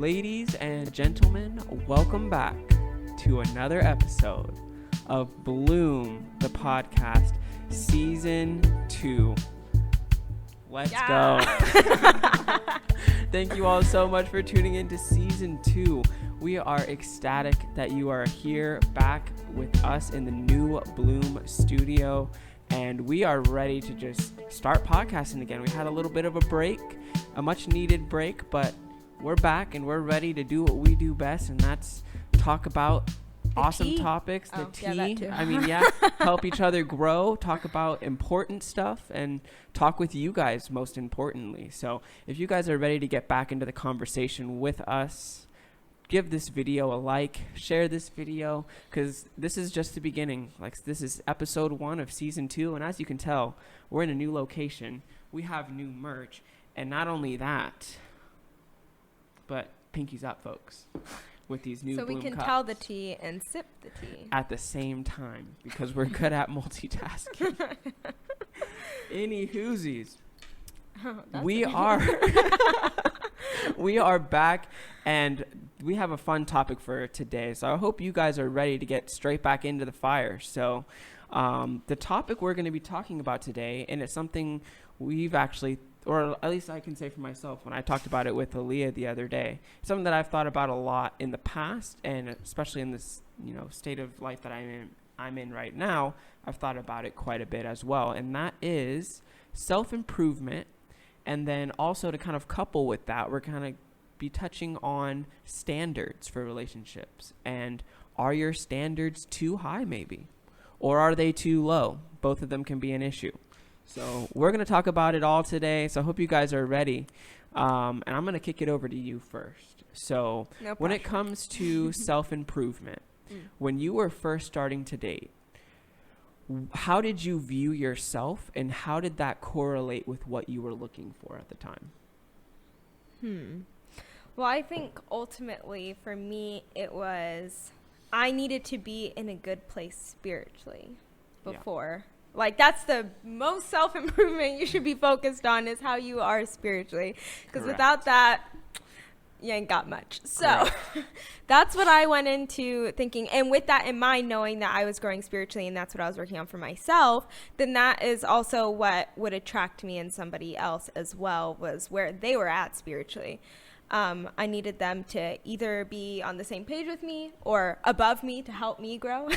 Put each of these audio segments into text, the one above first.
Ladies and gentlemen, welcome back to another episode of Bloom, the podcast, Season 2. Let's go. Thank you all so much for tuning in to Season 2. We are ecstatic that you are here back with us in the new Bloom studio, and we are ready to just start podcasting again. We had a little bit of a break, a much needed break, but we're back and we're ready to do what we do best, and that's talk about awesome topics, the tea. Yeah, that too. I mean, help each other grow, talk about important stuff, and talk with you guys most importantly. So if you guys are ready to get back into the conversation with us, give this video a like, share this video, because this is just the beginning. Like, this is episode 1 of season 2, and as you can tell, we're in a new location. We have new merch, and not only that, but pinkies up, folks, with these new Bloom So we can cups tell the tea and sip the tea at the same time, because we're good at multitasking. Any whoosies. We are back, and we have a fun topic for today. So I hope you guys are ready to get straight back into the fire. So the topic we're going to be talking about today, and it's something we've actually, or at least I can say for myself, when I talked about it with Aaliyah the other day, something that I've thought about a lot in the past, and especially in this, state of life that I'm in right now, I've thought about it quite a bit as well. And that is self-improvement. And then also to kind of couple with that, we're kind of be touching on standards for relationships. And are your standards too high maybe? Or are they too low? Both of them can be an issue. So we're going to talk about it all today. So I hope you guys are ready. And I'm going to kick it over to you first. So when it comes to self-improvement, when you were first starting to date, how did you view yourself, and how did that correlate with what you were looking for at the time? Well, I think ultimately for me, it was I needed to be in a good place spiritually before. Yeah. Like, that's the most self-improvement you should be focused on, is how you are spiritually. Because without that, you ain't got much. So that's what I went into thinking. And with that in mind, knowing that I was growing spiritually and that's what I was working on for myself, then that is also what would attract me in somebody else as well, was where they were at spiritually. I needed them to either be on the same page with me or above me to help me grow,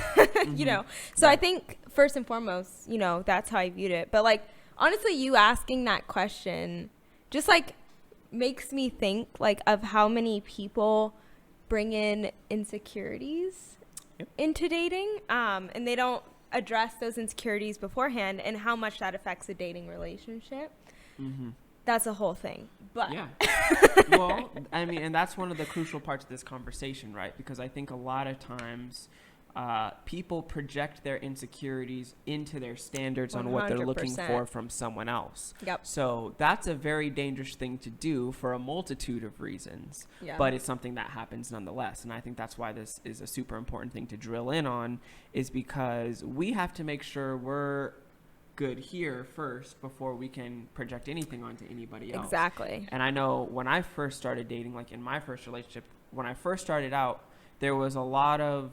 So I think first and foremost, that's how I viewed it. But like, honestly, you asking that question just like makes me think like of how many people bring in insecurities into dating, and they don't address those insecurities beforehand, and how much that affects a dating relationship. That's a whole thing. But well, I mean, and that's one of the crucial parts of this conversation, right? Because I think a lot of times people project their insecurities into their standards 100%. On what they're looking for from someone else. So that's a very dangerous thing to do for a multitude of reasons, but it's something that happens nonetheless. And I think that's why this is a super important thing to drill in on, is because we have to make sure we're good here first before we can project anything onto anybody else. Exactly. And I know when I first started dating, like in my first relationship, when I first started out, there was a lot of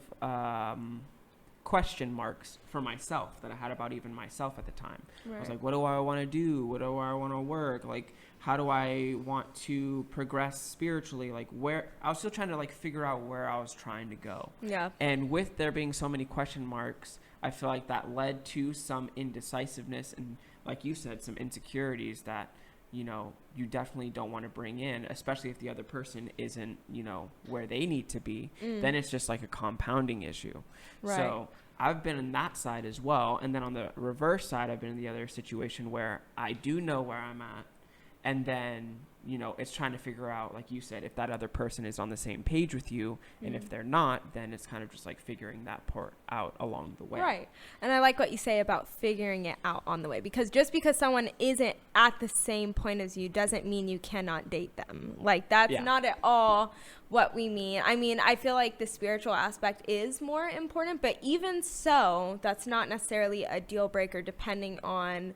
question marks for myself that I had about even myself at the time. I was like, what do I want to do? What do I want to work? Like, how do I want to progress spiritually? Like, where I was still trying to like figure out where I was trying to go. And with there being so many question marks, I feel like that led to some indecisiveness and, like you said, some insecurities that, you definitely don't want to bring in, especially if the other person isn't, where they need to be. Then it's just like a compounding issue. So I've been in that side as well. And then on the reverse side, I've been in the other situation where I do know where I'm at. And then, it's trying to figure out, like you said, if that other person is on the same page with you. And if they're not, then it's kind of just like figuring that part out along the way. Right. And I like what you say about figuring it out on the way, because just because someone isn't at the same point as you doesn't mean you cannot date them. Like, that's not at all what we mean. I mean, I feel like the spiritual aspect is more important, but even so, that's not necessarily a deal breaker depending on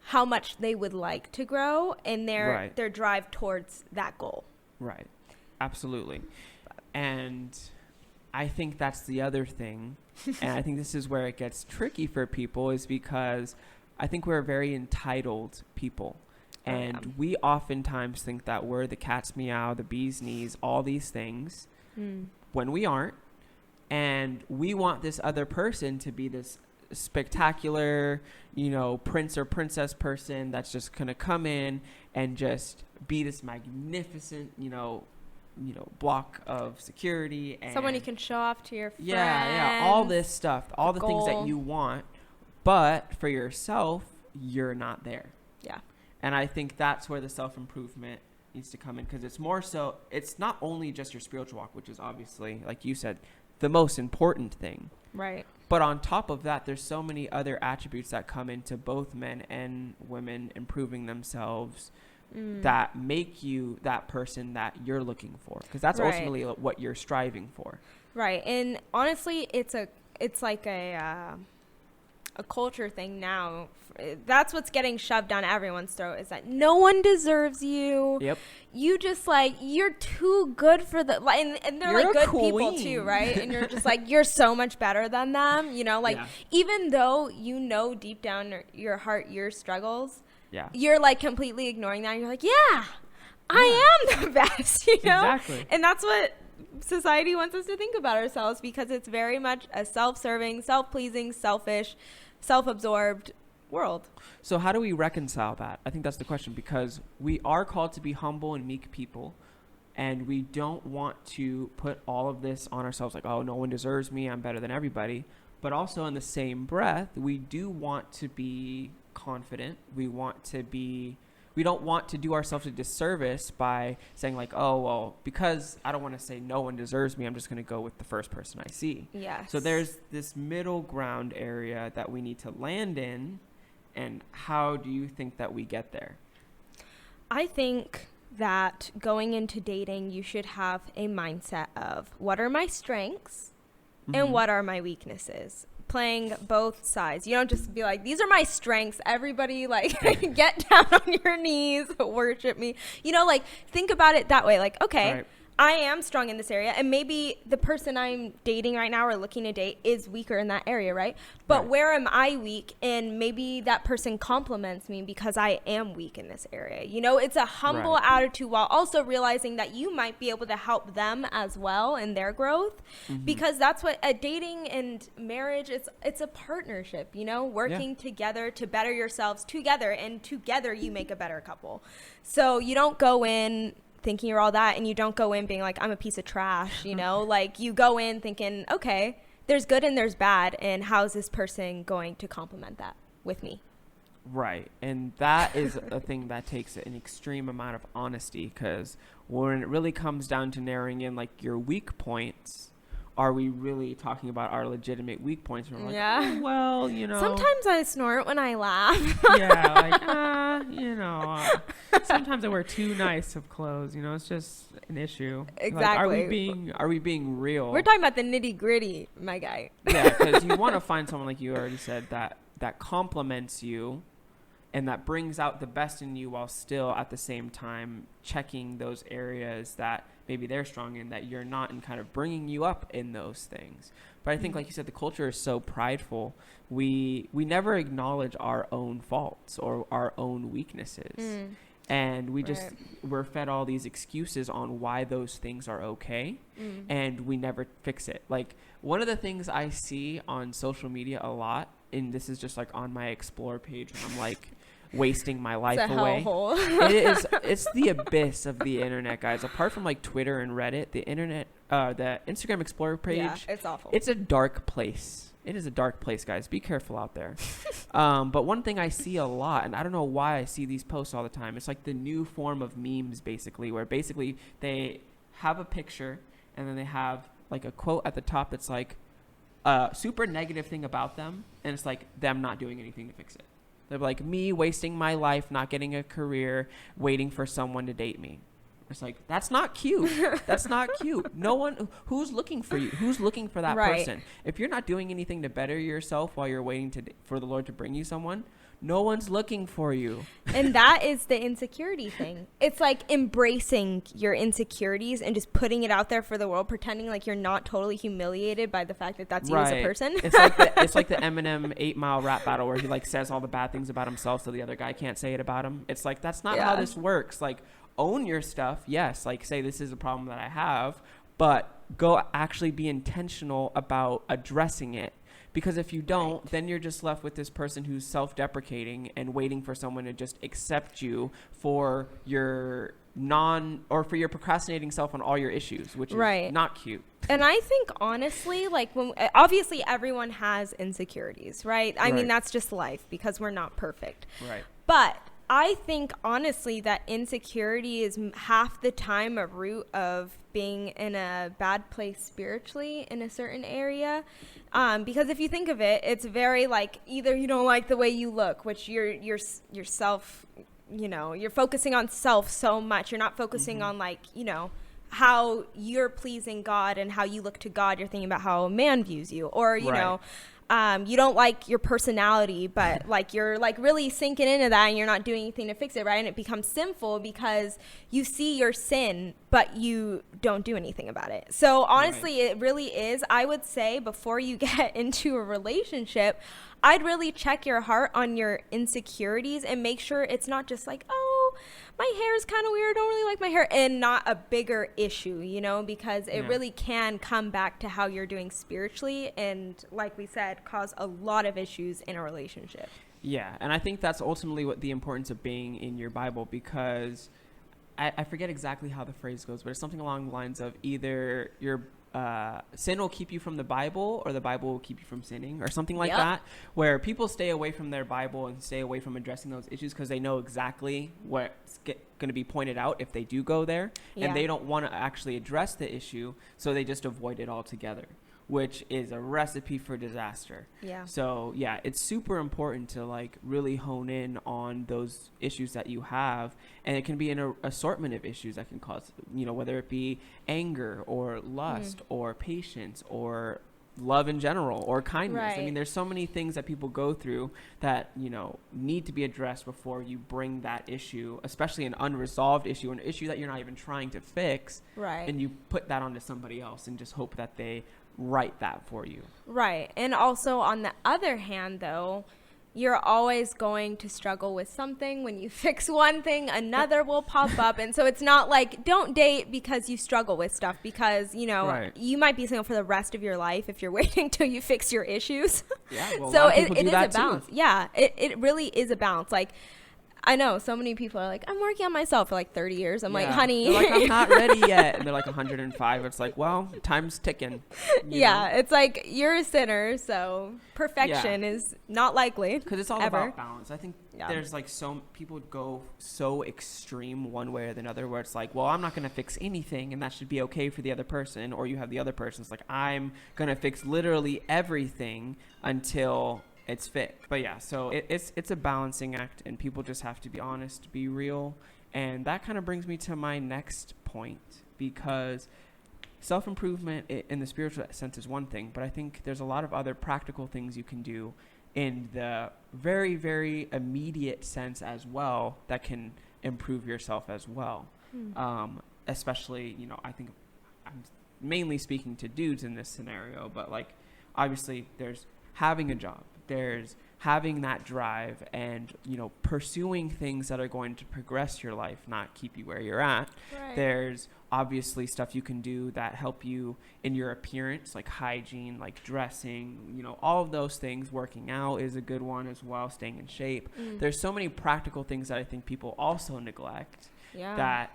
how much they would like to grow and their drive towards that goal. Right. Absolutely. And I think that's the other thing. And I think this is where it gets tricky for people, is because I think we're very entitled people. And we oftentimes think that we're the cat's meow, the bee's knees, all these things, when we aren't. And we want this other person to be this spectacular, prince or princess person that's just going to come in and just be this magnificent, block of security. And someone you can show off to your friends. Yeah, all this stuff, all the things that goal. you want. But for yourself, you're not there. Yeah. And I think that's where the self-improvement needs to come in, because it's more so, it's not only just your spiritual walk, which is obviously, like you said, the most important thing. Right. But on top of that, there's so many other attributes that come into both men and women improving themselves that make you that person that you're looking for, because that's ultimately what you're striving for. Right. And honestly, it's like a culture thing now. That's what's getting shoved down everyone's throat, is that no one deserves you. Yep. You just you're too good for the, and they're You're good queen. people too, right? And you're just you're so much better than them, even though deep down your heart, your struggles, you're completely ignoring that. And you're I am the best, Exactly. And that's what society wants us to think about ourselves, because it's very much a self-serving, self-pleasing, selfish, self-absorbed world. So how do we reconcile that? I think that's the question, because we are called to be humble and meek people, and we don't want to put all of this on ourselves, like, oh, no one deserves me, I'm better than everybody. But also in the same breath, we do want to be confident. We don't want to do ourselves a disservice by saying oh, well, because I don't want to say no one deserves me, I'm just going to go with the first person I see. Yes. So there's this middle ground area that we need to land in. And how do you think that we get there? I think that going into dating, you should have a mindset of what are my strengths and what are my weaknesses. Playing both sides. You don't just be these are my strengths. Everybody get down on your knees, worship me. Think about it that way. Okay, right. I am strong in this area, and maybe the person I'm dating right now or looking to date is weaker in that area, right? But where am I weak? And maybe that person compliments me because I am weak in this area. It's a humble attitude, while also realizing that you might be able to help them as well in their growth, because that's what a dating and marriage, it's a partnership, working together to better yourselves together, and together you make a better couple. So you don't go in thinking you're all that, and you don't go in being I'm a piece of trash, you go in thinking, okay, there's good and there's bad, and how's this person going to complement that with me? Right. And that is a thing that takes an extreme amount of honesty, because when it really comes down to narrowing in your weak points, are we really talking about our legitimate weak points? And we're oh, well, Sometimes I snort when I laugh. sometimes I wear too nice of clothes. It's just an issue. Exactly. Are we being real? We're talking about the nitty gritty, my guy. Yeah, because you want to find someone, like you already said, that compliments you and that brings out the best in you, while still at the same time checking those areas that maybe they're strong in that you're not, and kind of bringing you up in those things. But I think, like you said, the culture is so prideful. We never acknowledge our own faults or our own weaknesses. And we're fed all these excuses on why those things are okay, and we never fix it. One of the things I see on social media a lot, and this is just on my explore page, when I'm wasting my life away. It's the abyss of the internet, guys. Apart from Twitter and Reddit, the internet, the Instagram Explorer page, it's awful. It's a dark place. It is a dark place, guys. Be careful out there. But one thing I see a lot, and I don't know why I see these posts all the time, it's the new form of memes, basically, where basically they have a picture and then they have a quote at the top that's a super negative thing about them, and it's them not doing anything to fix it. They're me wasting my life, not getting a career, waiting for someone to date me. It's that's not cute. That's not cute. No one who's looking for you, who's looking for that person. If you're not doing anything to better yourself while you're waiting for the Lord to bring you someone, no one's looking for you. And that is the insecurity thing. It's like embracing your insecurities and just putting it out there for the world, pretending like you're not totally humiliated by the fact that that's you as a person. It's like the Eminem 8 Mile rap battle where he like says all the bad things about himself so the other guy can't say it about him. It's like, that's not how this works. Like, own your stuff. Yes. Like, say this is a problem that I have, but go actually be intentional about addressing it. Because if you don't, then you're just left with this person who's self-deprecating and waiting for someone to just accept you for your for your procrastinating self on all your issues, which is not cute. And I think honestly, like, obviously everyone has insecurities, right? I mean, that's just life because we're not perfect. Right. But I think honestly that insecurity is half the time a root of being in a bad place spiritually in a certain area. Because if you think of it, it's very like either you don't like the way you look, which you're self, you know, you're focusing on self so much. You're not focusing on like, you know, how you're pleasing God and how you look to God. You're thinking about how a man views you, or, you know, you don't like your personality, but like you're like really sinking into that and you're not doing anything to fix it, right? And it becomes sinful because you see your sin, but you don't do anything about it. So honestly, it really is, I would say, before you get into a relationship, I'd really check your heart on your insecurities and make sure it's not just like, oh, my hair is kind of weird, I don't really like my hair, and not a bigger issue, you know, because it really can come back to how you're doing spiritually and, like we said, cause a lot of issues in a relationship. Yeah, and I think that's ultimately what the importance of being in your Bible, because I forget exactly how the phrase goes, but it's something along the lines of either your sin will keep you from the Bible or the Bible will keep you from sinning, or something like that, where people stay away from their Bible and stay away from addressing those issues because they know exactly what's going to be pointed out if they do go there, and they don't want to actually address the issue, so they just avoid it altogether, which is a recipe for disaster. So it's super important to like really hone in on those issues that you have, and it can be an assortment of issues that can cause, you know, whether it be anger or lust or patience or love in general or kindness. I mean, there's so many things that people go through that, you know, need to be addressed before you bring that issue, especially an unresolved issue, an issue that you're not even trying to fix, and you put that onto somebody else and just hope that they write that for you. Right. And also on the other hand, though, you're always going to struggle with something. When you fix one thing, another will pop up. And so it's not like, don't date because you struggle with stuff, because, you know, you might be single for the rest of your life if you're waiting till you fix your issues. Well, so it is a balance. It really is a balance. Like, I know so many people are like, I'm working on myself for like 30 years. I'm like, honey. They're like, I'm not ready yet. And they're like 105. It's like, well, time's ticking. You know? It's like, you're a sinner, so perfection is not likely. Because it's all about balance. I think there's like people go so extreme one way or the other, where it's like, well, I'm not going to fix anything and that should be okay for the other person. Or you have the other person. It's like, I'm going to fix literally everything until it's fixed. But so it's a balancing act, and people just have to be honest, be real. And that kind of brings me to my next point, because self-improvement in the spiritual sense is one thing, but I think there's a lot of other practical things you can do in the very, very immediate sense as well that can improve yourself as well. Especially, you know, I think I'm mainly speaking to dudes in this scenario, but like obviously there's having a job, there's having that drive, and, you know, pursuing things that are going to progress your life, not keep you where you're at. There's obviously stuff you can do that help you in your appearance, like hygiene, like dressing, you know, all of those things. Working out is a good one as well, staying in shape. There's so many practical things that I think people also neglect that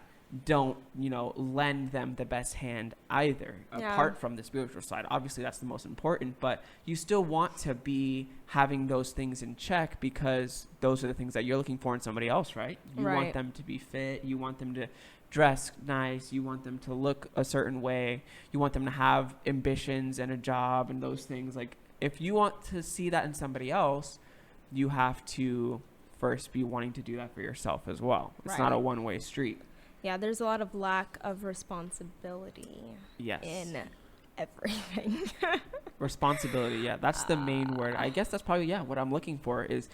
don't, you know, lend them the best hand either, apart from the spiritual side. Obviously that's the most important, but you still want to be having those things in check, because those are the things that you're looking for in somebody else, right? You want them to be fit, you want them to dress nice, you want them to look a certain way, you want them to have ambitions and a job and those things. Like, if you want to see that in somebody else, you have to first be wanting to do that for yourself as well. It's not a one-way street. There's a lot of lack of responsibility in everything. Responsibility. Yeah, that's the main word. I guess that's probably, what I'm looking for is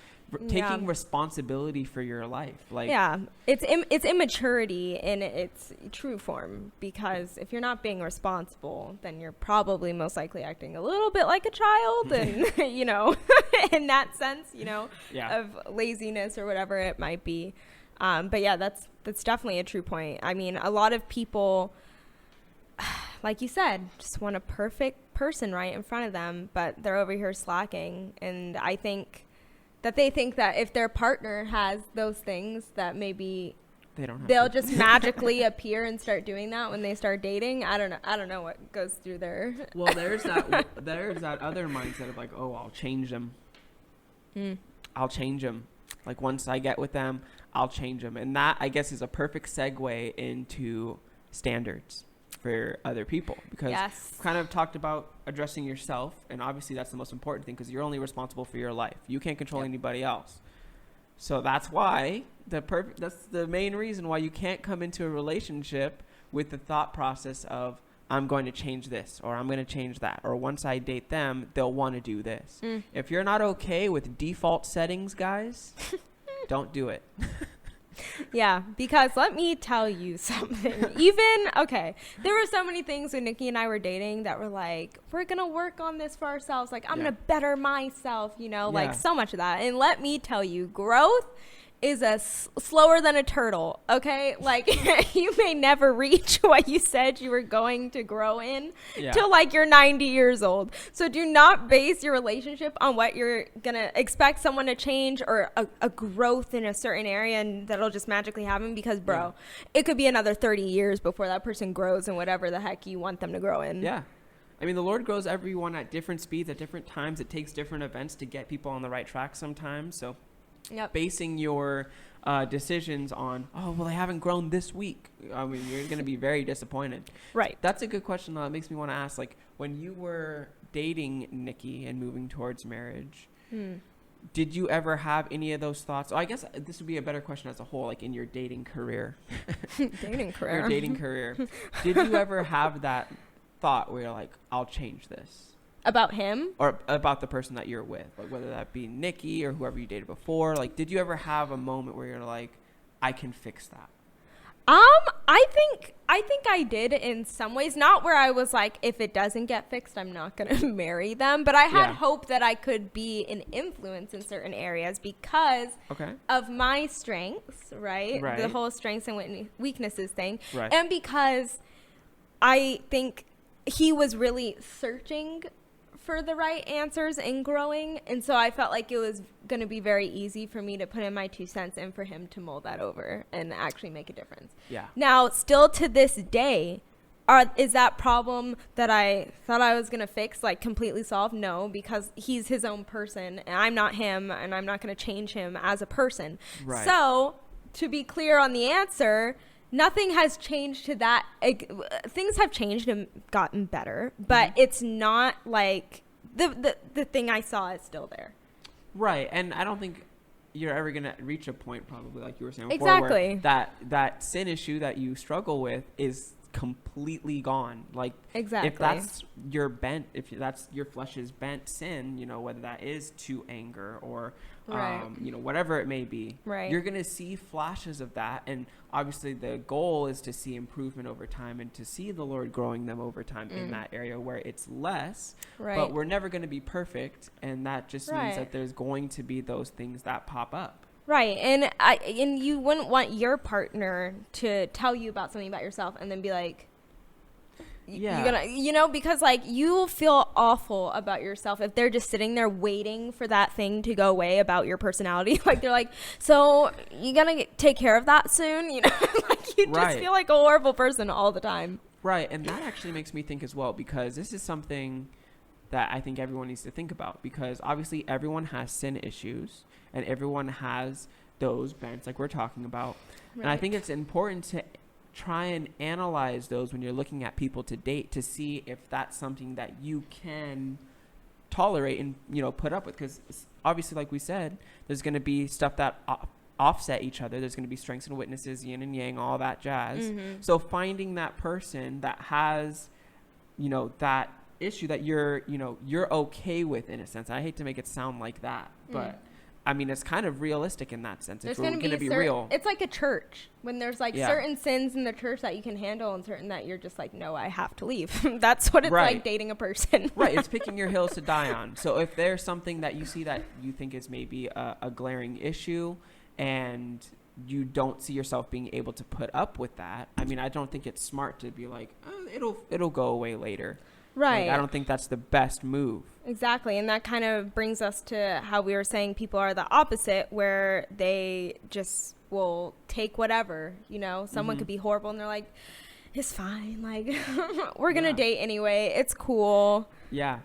taking responsibility for your life. Like, yeah, it's immaturity in its true form, because if you're not being responsible, then you're probably most likely acting a little bit like a child, and you know, in that sense, you know, of laziness or whatever it might be. But yeah, that's definitely a true point. I mean, a lot of people, like you said, just want a perfect person right in front of them, but they're over here slacking. And I think that they think that if their partner has those things, that maybe they'll just magically appear and start doing that when they start dating. I don't know what goes through their. Well, there's that other mindset of like, oh, I'll change them. I'll change them. Like, once I get with them, I'll change them. And that, I guess, is a perfect segue into standards for other people, because we've kind of talked about addressing yourself, and obviously that's the most important thing, because you're only responsible for your life. You can't control anybody else. So that's why that's the main reason why you can't come into a relationship with the thought process of, I'm going to change this, or I'm going to change that, or once I date them, they'll want to do this. If you're not okay with default settings, guys, don't do it. Yeah, because let me tell you something. There were so many things when Nikki and I were dating that were like, we're going to work on this for ourselves. Like, I'm going to better myself, you know, like so much of that. And let me tell you, growth is slower than a turtle, okay? Like, you may never reach what you said you were going to grow in till like you're 90 years old. So do not base your relationship on what you're gonna expect someone to change, or a growth in a certain area, and that'll just magically happen, because it could be another 30 years before that person grows in whatever the heck you want them to grow in. I mean, the Lord grows everyone at different speeds at different times. It takes different events to get people on the right track sometimes. So basing your decisions on, oh, well, I haven't grown this week, I mean, you're going to be very disappointed. Right. That's a good question, though. It makes me want to ask, like, when you were dating Nikki and moving towards marriage, did you ever have any of those thoughts? I guess this would be a better question as a whole, like in your dating career. Your dating career. Did you ever have that thought where you're like, I'll change this? About him? Or about the person that you're with, like whether that be Nikki or whoever you dated before. Like, did you ever have a moment where you're like, I can fix that? I think I did in some ways. Not where I was like, if it doesn't get fixed, I'm not going to marry them. But I had hope that I could be an influence in certain areas because of my strengths, right? The whole strengths and weaknesses thing. Right. And because I think he was really searching for the right answers and growing, and so I felt like it was going to be very easy for me to put in my 2 cents and for him to mold that over and actually make a difference. Now, still to this day, is that problem that I thought I was going to fix like completely solved? No, because he's his own person and I'm not him, and I'm not going to change him as a person. So to be clear on the answer, nothing has changed to that. Things have changed and gotten better, but it's not like the thing I saw is still there. Right. And I don't think you're ever going to reach a point, probably like you were saying before, where that sin issue that you struggle with is completely gone. Like, if that's your bent, if that's your flesh's bent sin, you know, whether that is to anger or you know, whatever it may be, you're going to see flashes of that. And obviously the goal is to see improvement over time and to see the Lord growing them over time in that area where it's less, but we're never going to be perfect. And that just means that there's going to be those things that pop up. Right. And you wouldn't want your partner to tell you about something about yourself and then be like, you're gonna, you know, because like you feel awful about yourself if they're just sitting there waiting for that thing to go away about your personality. Like they're like, so you gonna take care of that soon, you know? Like you just feel like a horrible person all the time. Right. And that actually makes me think as well, because this is something that I think everyone needs to think about, because obviously everyone has sin issues and everyone has those bents like we're talking about. And I think it's important to try and analyze those when you're looking at people to date, to see if that's something that you can tolerate and, you know, put up with. Because obviously, like we said, there's going to be stuff that offset each other. There's going to be strengths and weaknesses, yin and yang, all that jazz. So finding that person that has, you know, that issue that you're okay with, in a sense. I hate to make it sound like that, but I mean, it's kind of realistic in that sense. There's If we're going going to to be be real. It's like a church when there's like Yeah. certain sins in the church that you can handle and certain that you're just like, no, I have to leave. That's what it's Right. like dating a person. Right, it's picking your hills to die on. So if there's something that you see that you think is maybe a glaring issue and you don't see yourself being able to put up with that, I mean, I don't think it's smart to be like, oh, it'll go away later. Right. Like, I don't think that's the best move. Exactly. And that kind of brings us to how we were saying people are the opposite, where they just will take whatever, someone could be horrible and they're like, it's fine. Like, we're going to date anyway. It's cool. Yeah.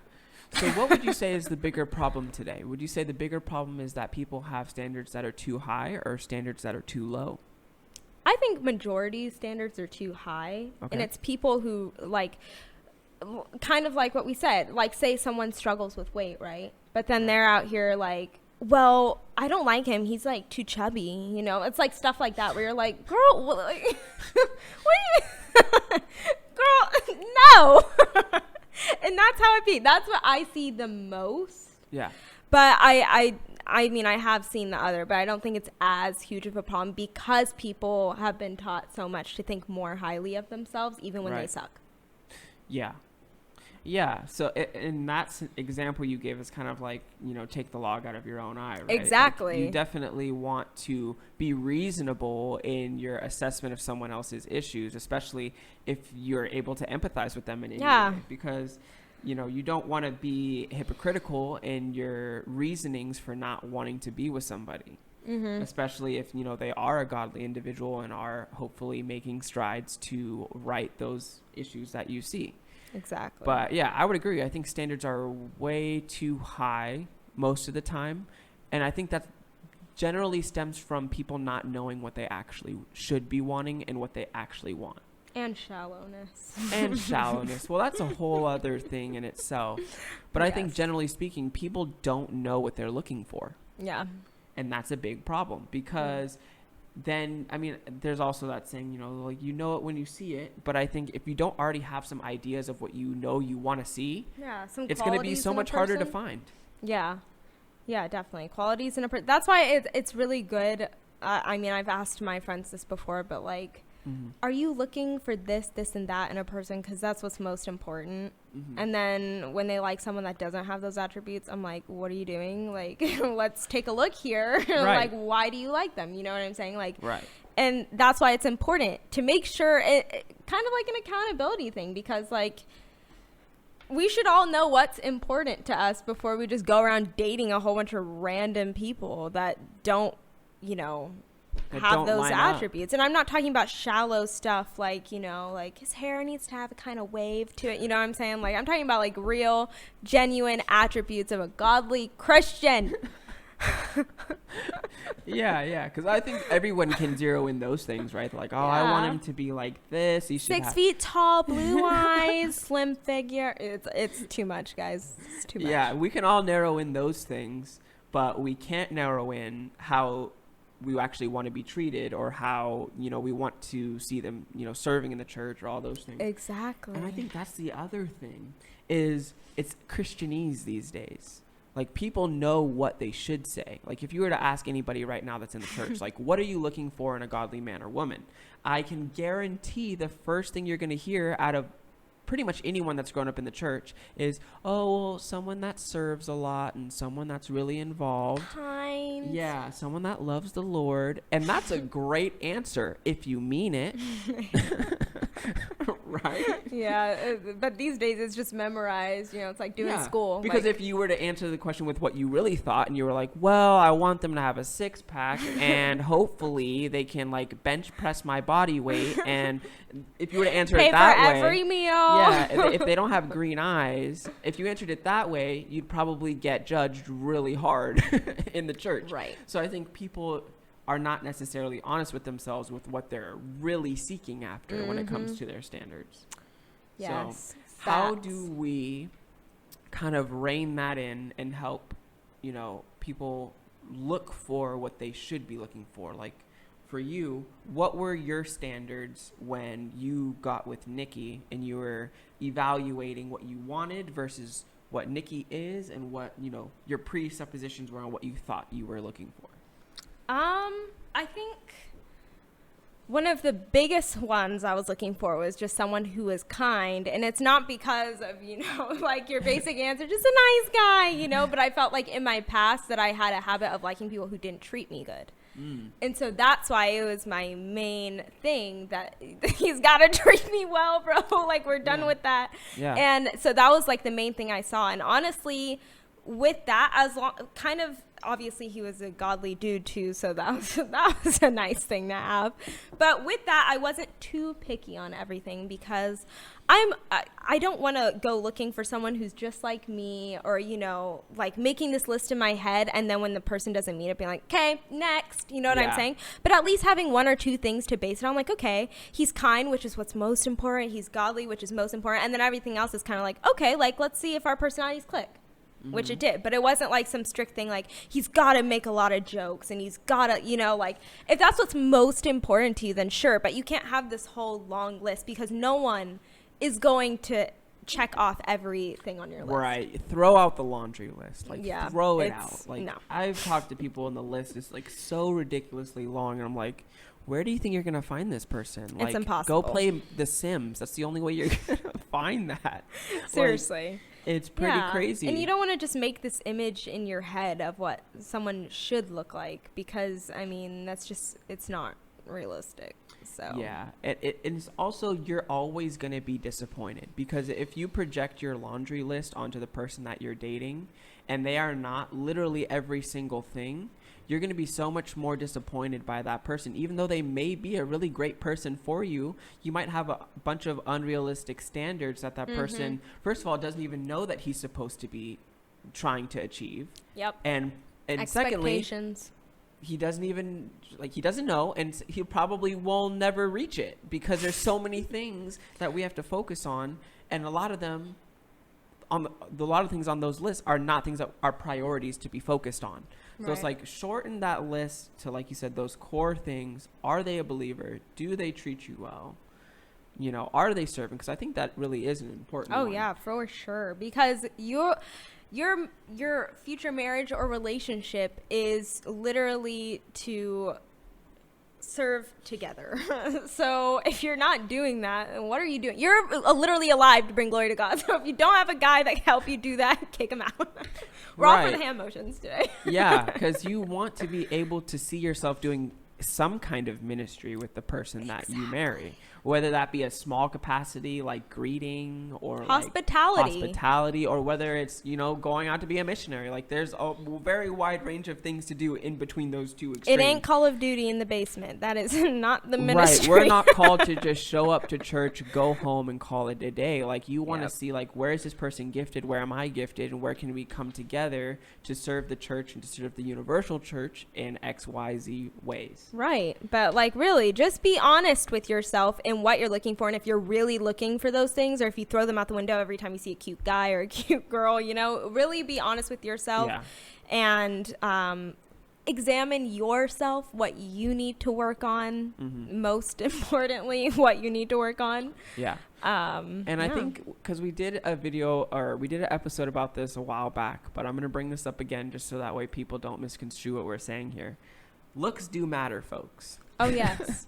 So what would you say is the bigger problem today? Would you say the bigger problem is that people have standards that are too high or standards that are too low? I think majority standards are too high. Okay. And it's people who kind of like what we said, like say someone struggles with weight, right? But then they're out here like, well, I don't like him. He's like too chubby, It's like stuff like that where you're like, girl, what do you girl, no. And that's how it be. That's what I see the most. Yeah. But I mean, I have seen the other, but I don't think it's as huge of a problem because people have been taught so much to think more highly of themselves, even when they suck. Yeah. Yeah. So in that example you gave is kind of like, take the log out of your own eye, right? Exactly. Like, you definitely want to be reasonable in your assessment of someone else's issues, especially if you're able to empathize with them in any way. Because, you don't want to be hypocritical in your reasonings for not wanting to be with somebody. Mm-hmm. Especially if, they are a godly individual and are hopefully making strides to right those issues that you see. Exactly. But yeah, I would agree. I think standards are way too high most of the time. And I think that generally stems from people not knowing what they actually should be wanting and what they actually want. And shallowness. Well, that's a whole other thing in itself. But I think generally speaking, people don't know what they're looking for. Yeah. And that's a big problem because then, I mean, there's also that saying, like, it when you see it. But I think if you don't already have some ideas of what you want to see, it's going to be so much harder to find. Yeah. Yeah, definitely. Qualities in a person. That's why it's really good. I mean, I've asked my friends this before, but like, are you looking for this, and that in a person? Because that's what's most important. Mm-hmm. And then when they like someone that doesn't have those attributes, I'm like, what are you doing? Like, let's take a look here. Right. Like, why do you like them? You know what I'm saying? Like, right. And that's why it's important to make sure it kind of like an accountability thing, because like, we should all know what's important to us before we just go around dating a whole bunch of random people that don't, have those attributes. And I'm not talking about shallow stuff like, like his hair needs to have a kind of wave to it. You know what I'm saying? Like, I'm talking about like real, genuine attributes of a godly Christian. Yeah. Because I think everyone can zero in those things, right? Like, I want him to be like this. He should 6 feet tall, blue eyes, slim figure. It's too much, guys. It's too much. Yeah, we can all narrow in those things, but we can't narrow in how we actually want to be treated or how, we want to see them, serving in the church or all those things. Exactly. And I think that's the other thing is it's Christianese these days. Like, people know what they should say. Like, if you were to ask anybody right now that's in the church, like, what are you looking for in a godly man or woman? I can guarantee the first thing you're going to hear out of pretty much anyone that's grown up in the church is, someone that serves a lot and someone that's really involved. Kind. Yeah, someone that loves the Lord. And that's a great answer if you mean it. Right? Yeah, but these days it's just memorized. It's like doing school. Because if you were to answer the question with what you really thought and you were like, well, I want them to have a 6-pack and hopefully they can like bench press my body weight. And if you were to answer it that way. Pay for every meal. Yeah, if they don't have green eyes, if you answered it that way, you'd probably get judged really hard in the church. Right. So I think people are not necessarily honest with themselves with what they're really seeking after when it comes to their standards. Yes. So how do we kind of rein that in and help, people look for what they should be looking for? Like, for you, what were your standards when you got with Nikki and you were evaluating what you wanted versus what Nikki is and what, you know, your presuppositions were on what you thought you were looking for? I think one of the biggest ones I was looking for was just someone who was kind. And it's not because of, you know, like your basic answer, just a nice guy, you know, but I felt like in my past that I had a habit of liking people who didn't treat me good. And so that's why it was my main thing that he's got to treat me well, bro. Like, we're done with that. Yeah. And so that was like the main thing I saw. And honestly, with that, kind of, obviously he was a godly dude too, so that was a nice thing to have. But with that, I wasn't too picky on everything because I don't want to go looking for someone who's just like me, or, you know, like making this list in my head, and then when the person doesn't meet it, being like, okay, next, you know what I'm saying? But at least having one or two things to base it on, like, okay, he's kind, which is what's most important, he's godly, which is most important, and then everything else is kind of like, okay, like, let's see if our personalities click. Which it did, but it wasn't like some strict thing like he's got to make a lot of jokes and he's got to, you know, like if that's what's most important to you, then sure, but you can't have this whole long list because no one is going to check off everything on your list. Right. Throw out the laundry list. Like, throw it out. Like, no. I've talked to people and the list is like so ridiculously long, and I'm like, where do you think you're going to find this person? Like, it's impossible. Go play The Sims. That's the only way you're going to find that. Seriously. Like, it's pretty crazy. And you don't want to just make this image in your head of what someone should look like because, I mean, it's not realistic. So yeah, it's also, you're always going to be disappointed because if you project your laundry list onto the person that you're dating and they are not literally every single thing, you're going to be so much more disappointed by that person. Even though they may be a really great person for you, you might have a bunch of unrealistic standards that person, first of all, doesn't even know that he's supposed to be trying to achieve. Yep. And secondly, he doesn't even, like, he doesn't know, and he probably will never reach it because there's so many things that we have to focus on, and a lot of them a lot of things on those lists are not things that are priorities to be focused on. So it's like, shorten that list to, like you said, those core things. Are they a believer? Do they treat you well? You know, are they serving? Because I think that really is an important one. Yeah, for sure. Because your future marriage or relationship is literally to serve together. So if you're not doing that, what are you doing? You're literally alive to bring glory to God. So if you don't have a guy that can help you do that, kick him out. We're all for the hand motions today. Yeah, because you want to be able to see yourself doing some kind of ministry with the person that you marry, whether that be a small capacity like greeting or hospitality, or whether it's, you know, going out to be a missionary. Like, there's a very wide range of things to do in between those two extremes. It ain't Call of Duty in the basement. That is not the ministry. Right. We're not called to just show up to church, go home, and call it a day. Like, you want to see, like, where is this person gifted? Where am I gifted? And where can we come together to serve the church and to serve the universal church in XYZ ways? Right. But, like, really, just be honest with yourself in what you're looking for. And if you're really looking for those things, or if you throw them out the window every time you see a cute guy or a cute girl, you know, really be honest with yourself and examine yourself, what you need to work on, most importantly, what you need to work on. Yeah. And I think because we did a video, or we did an episode about this a while back, but I'm going to bring this up again just so that way people don't misconstrue what we're saying here. Looks do matter, folks. Oh, yes.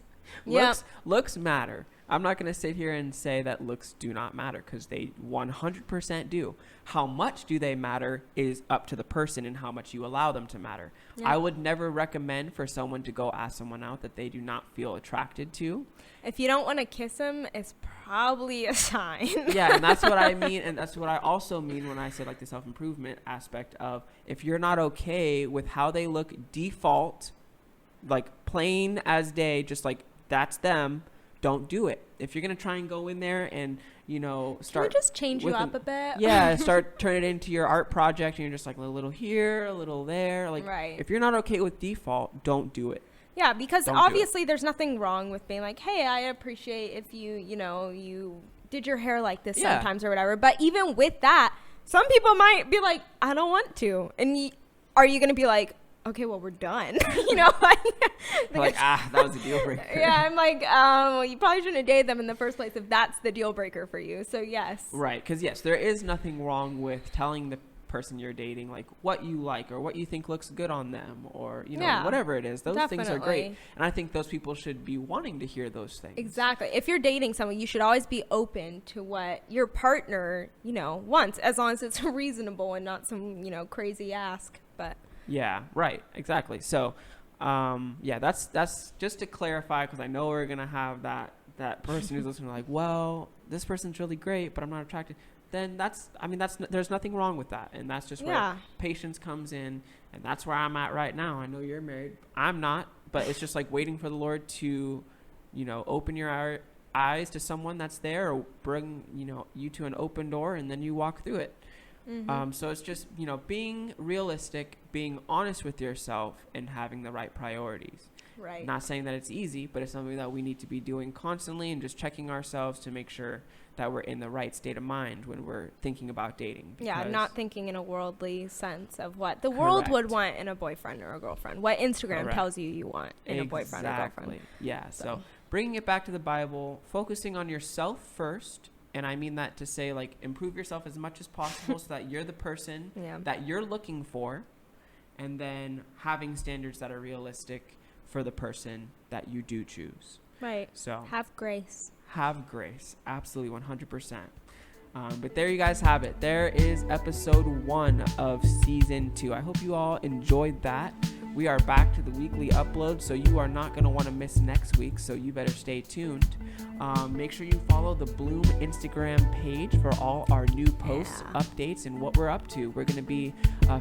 Looks matter. I'm not going to sit here and say that looks do not matter, because they 100% do. How much do they matter is up to the person and how much you allow them to matter. I would never recommend for someone to go ask someone out that they do not feel attracted to. If you don't want to kiss them, it's probably a sign. Yeah, and that's what I mean. And that's what I also mean when I say, like, the self-improvement aspect of, if you're not okay with how they look default, like plain as day, just like that's them, don't do it. If you're going to try and go in there and, you know, start... Can we just change you up a bit? Yeah, start turning it into your art project, and you're just like a little here, a little there. Like, if you're not okay with default, don't do it. Yeah, because obviously there's nothing wrong with being like, hey, I appreciate if you know, you did your hair like this sometimes or whatever. But even with that, some people might be like, I don't want to. And are you going to be like, okay, well, we're done. You know, like that was a deal breaker. Yeah, I'm like, well, you probably shouldn't have dated them in the first place if that's the deal breaker for you. So yes. Right, because yes, there is nothing wrong with telling the person you're dating like what you like or what you think looks good on them, or whatever it is. Those things are great, and I think those people should be wanting to hear those things. Exactly. If you're dating someone, you should always be open to what your partner wants, as long as it's reasonable and not some crazy ask. But yeah, right, exactly. So that's just to clarify, because I know we're gonna have that person who's listening like, well, this person's really great but I'm not attracted. Then there's nothing wrong with that, and that's just where patience comes in, and that's where I'm at right now. I know you're married, I'm not, but it's just like waiting for the Lord to open your eyes to someone that's there, or bring you to an open door, and then you walk through it. So it's just being realistic, being honest with yourself, and having the right priorities. Right. Not saying that it's easy, but it's something that we need to be doing constantly, and just checking ourselves to make sure that we're in the right state of mind when we're thinking about dating. Yeah, not thinking in a worldly sense of what the world would want in a boyfriend or a girlfriend, what Instagram tells you want in a boyfriend or girlfriend. Yeah, so bringing it back to the Bible, focusing on yourself first, and I mean that to say, like, improve yourself as much as possible so that you're the person that you're looking for, and then having standards that are realistic for the person that you do choose. Right. So have grace. Have grace. Absolutely, 100%. But there you guys have it. There is episode 1 of season 2. I hope you all enjoyed that. We are back to the weekly upload, so you are not going to want to miss next week, so you better stay tuned. Make sure you follow the Bloom Instagram page for all our new posts, updates, and what we're up to. We're going to be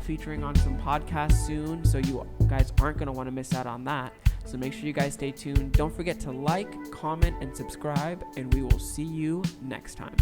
featuring on some podcasts soon, so you guys aren't going to want to miss out on that. So make sure you guys stay tuned. Don't forget to like, comment, and subscribe, and we will see you next time.